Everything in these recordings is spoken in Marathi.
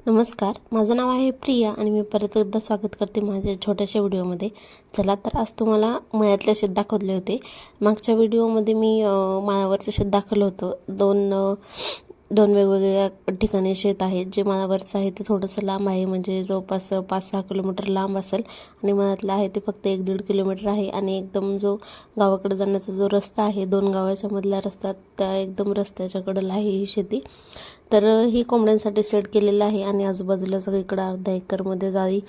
नमस्कार, माझं नाव आहे प्रिया आणि मी परत एकदा स्वागत करते माझ्या छोट्याशा व्हिडिओमध्ये. चला तर आज तुम्हाला मळ्यातले शेत दाखवले होते. मागच्या व्हिडिओमध्ये मी माळावरचं शेत दाखवलं होतं. दोन वेगवेगळ्या ठिकाणी शेत आहेत. जे माळावरचं आहे ते थोडंसं लांब आहे, म्हणजे जवळपास 5-6 किलोमीटर लांब असेल, आणि मळ्यातलं आहे ते फक्त 1-1.5 किलोमीटर आहे. आणि एकदम जो गावाकडे जाण्याचा जो रस्ता आहे, 2 गावाच्या मधला रस्ता, त्या एकदम रस्त्याच्या कडेला आहे ही शेती. तर ही कोंबड्यांसाठी सेट केलेलं आहे आणि आजूबाजूला सगळीकडं अर्धा एकरमध्ये जाळी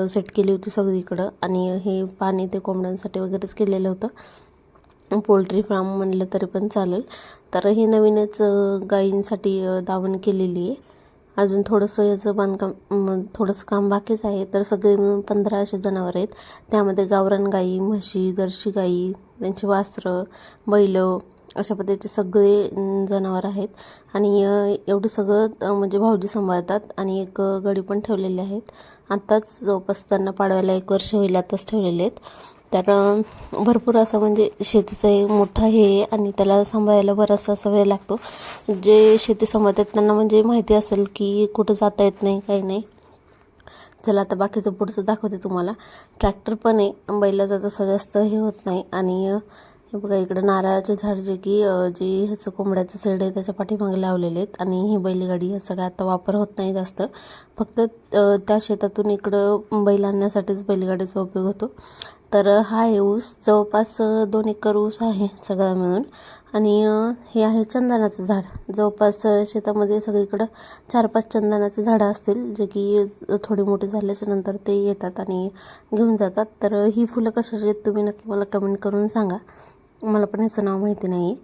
सेट केली होती सगळीकडं. आणि हे पाणी ते कोंबड्यांसाठी वगैरेच केलेलं होतं. पोल्ट्री फार्म म्हणलं तरी पण चालेल. तर हे नवीनच गायींसाठी दावण केलेली आहे. अजून थोडंसं याचं बांधकाम थोडंसं काम बाकीच आहे. तर सगळे मिळून 15 असे जनावर आहेत. त्यामध्ये गावरान गाई, म्हशी, जर्सी गाई, त्यांची वासरं, बैल, अशा पद्धतीचे सगळे जनावर आहेत. आणि एवढं सगळं म्हणजे भाऊजी सांभाळतात. आणि एक गडी पण ठेवलेले आहेत. आत्ताच जवळपास त्यांना पाडवायला 1 वर्ष होईल, आत्ताच ठेवलेले आहेत. तर भरपूर असं म्हणजे शेतीचं एक मोठं हे आहे आणि त्याला सांभाळायला बराचसा असा वेळ लागतो. जे शेती सांभाळतात त्यांना म्हणजे माहिती असेल की कुठं जाता येत नाही, काही नाही. चला आता बाकीचं पुढचं दाखवते तुम्हाला. ट्रॅक्टर पण आहे, बैलाचा तसं जास्त हे होत नाही. आणि हे बघा इकडं नारळाचे झाड, जे की जे ह्याचं कोंबड्याचं शेड आहे त्याच्या पाठीमागे लावलेले आहेत. आणि ही बैलगाडी ह्याचा काय आता वापर होत नाही जास्त, फक्त त्या शेतातून इकडं बैल आणण्यासाठीच बैलगाडीचा उपयोग होतो. तर हा आहे ऊस, जवळपास 2 एकर ऊस आहे सगळा मिळून. आणि हे आहे चंदनाचं झाड. जवळपास शेतामध्ये सगळीकडं 4-5 चंदनाचे झाडं असतील, जे की थोडी मोठी झाल्याच्या नंतर ते येतात आणि घेऊन जातात. तर ही फुलं कशाची आहेत तुम्ही नक्की मला कमेंट करून सांगा, मला पण ह्याचं नाव माहिती नाही.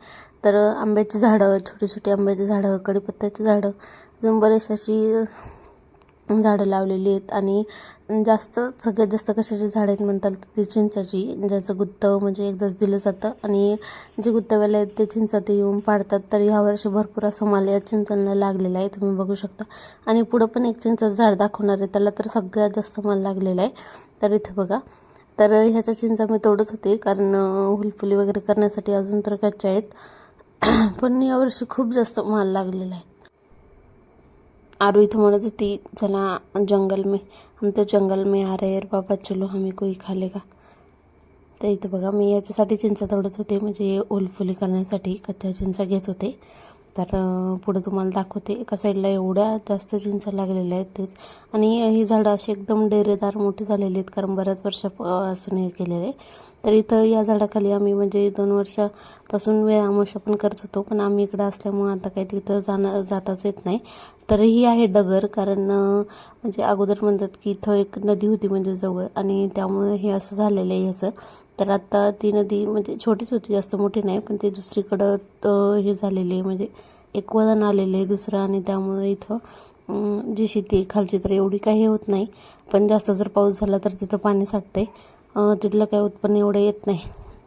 तर आंब्याची झाडं, छोटी छोटी आंब्याची झाडं, कडीपत्त्याची झाडं, अजून बरेचशी अशी झाडं लावलेली आहेत. आणि सगळ्यात जास्त कशाची झाडं आहेत म्हणताल तर ती चिंचाची, ज्याचं गुत्त म्हणजे एकदाच दिलं जातं. आणि जे गुत्तवाले आहेत ते चिंचात येऊन पाडतात. तर ह्यावर्षी भरपूर असं मला या चिंचांना लागलेलं आहे, तुम्ही बघू शकता. आणि पुढं पण एक चिंचाचं झाड दाखवणार आहे, त्याला तर सगळ्यात जास्त माल लागलेला आहे. तर इथे बघा. तर ह्याच्या चिंचा मी तोडत होते, कारण हुलफुली वगैरे करण्यासाठी अजून तर कच्च्या आहेत. पण यावर्षी खूप जास्त माल लागलेला आहे. आरू इथं म्हणत होती, चला हम तो जंगल में आ रहे बाबा, चलो हमें कोई खा लेगा. तर इथं बघा मी याच्यासाठी चिंचा तोडत होते, म्हणजे ओलफुली करण्यासाठी कच्च्या चिंचा घेत होते. तर पुढं तुम्हाला दाखवते. एका साईडला एवढ्या जास्त चिंचा लागलेल्या आहेत तेच. आणि ही झाडं अशी एकदम डेरेदार मोठी झालेली आहेत, कारण बऱ्याच वर्षापासून हे केलेलं आहे. तर इथं या झाडाखाली आम्ही म्हणजे 2 वर्षापासून वेळामाशा पण करत होतो, पण आम्ही इकडं असल्यामुळं आता काही तिथं जाताच येत नाही. तर ही आहे डगर, कारण म्हणजे अगोदर म्हणतात की इथं एक नदी होती म्हणजे जवळ, आणि त्यामुळे हे असं झालेलं आहे ह्याचं. तर आता ती नदी म्हणजे छोटीच होती, जास्त मोठी नाही, पण ती दुसरीकडं हे झालेली आहे, म्हणजे एक वळण आलेलं आहे दुसरं. आणि त्यामुळे इथं जी शेती आहे खालची तर एवढी काही होत नाही, पण जास्त जर पाऊस झाला तर तिथं पाणी साठते, तिथलं काही उत्पन्न एवढं येत नाही.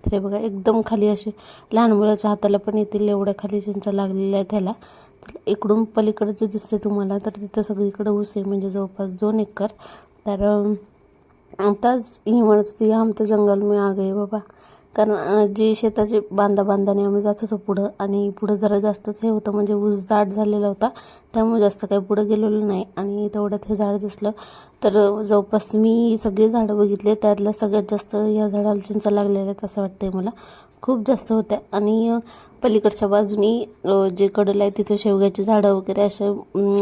तर हे बघा एकदम खाली असे लहान मुलाच्या हाताला पण येतील एवढ्या खाली चिंचा लागलेल्या आहेत त्याला. इकडून पलीकडे जे दिसते तुम्हाला, तर तिथं सगळीकडे ऊस आहे, म्हणजे जवळपास 2 एकर. तर आताच ही म्हणत होती, हम तो जंगल में आ गए बाबा, कारण जे शेताचे बांधाने आम्ही जात होतो पुढं, आणि पुढं जरा जास्तच हे होतं, म्हणजे ऊस दाट झालेला होता, त्यामुळे जास्त काही पुढं गेलेलं नाही. आणि तेवढ्यात हे झाड दिसलं. तर जवळपास मी सगळे झाडं बघितले, त्यातल्या सगळ्यात जास्त या झाडाला चिंचा लागलेल्या आहेत असं वाटतंय मला, खूप जास्त होत्या. आणि पलीकडच्या बाजूनी जे कडेला आहे तिथे शेवग्याची झाडं वगैरे असे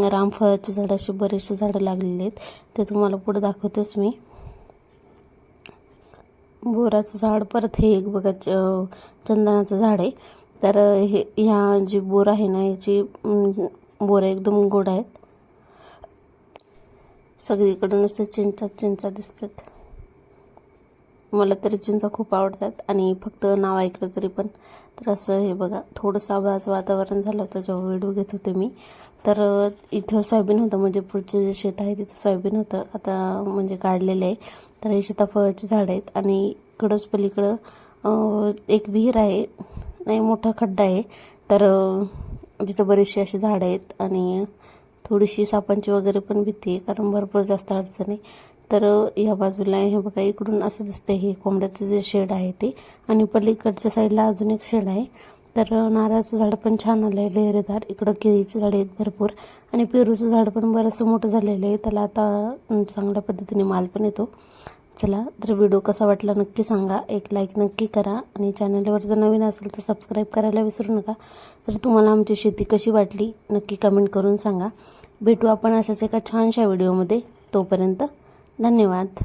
रामफळाची झाडं, असे बरेचसे झाडं लागलेले आहेत. ते तुम्हाला पुढे दाखवतेच मी. बोराचं झाड, परत हे एक बघा चंदनाचं झाड आहे. तर ह्या जी बोर आहे ना, याची बोरं एकदम गोड आहेत. सगळीकडून नुसते चिंचा दिसतात. मला तरी चिंचा खूप आवडतात, आणि फक्त नाव ऐकलं तरी पण. तर असं हे बघा, थोडंसं आभाळाचं वातावरण झालं होतं जेव्हा व्हिडिओ घेत होते मी. तर इथं सोयाबीन होतं, म्हणजे पुढचं जे शेत आहे तिथं सोयाबीन होतं, आता म्हणजे काढलेलं आहे. तर हे सीताफळाची झाडं आहेत. आणि इकडंच पलीकडं एक विहीर आहे, नाही मोठा खड्डा आहे. तर तिथं बरीचशी अशी झाडं आहेत. आणि थोडीशी सापांची वगैरे पण भीती आहे, कारण भरपूर जास्त अडचण आहे. तर ह्या बाजूला हे बघा, इकडून असं दिसतंय हे कोंबड्याचं जे शेड आहे ते. आणि पलीकडच्या साईडला अजून एक शेड आहे. तर नारळाचं झाड पण छान आलं आहे लहरेदार. इकडं केळीचे झाडे आहेत भरपूर आणि पेरूचं झाड पण बरंचसं मोठं झालेलं आहे. त्याला आता चांगल्या पद्धतीने माल पण येतो. चला तर व्हिडिओ कसा वाटला नक्की सांगा. एक लाईक नक्की करा आणि चॅनलवर जर नवीन असेल तर सबस्क्राईब करायला विसरू नका. तर तुम्हाला आमची शेती कशी वाटली नक्की कमेंट करून सांगा. भेटू आपण अशाच एका छानशा व्हिडिओमध्ये. तोपर्यंत धन्यवाद.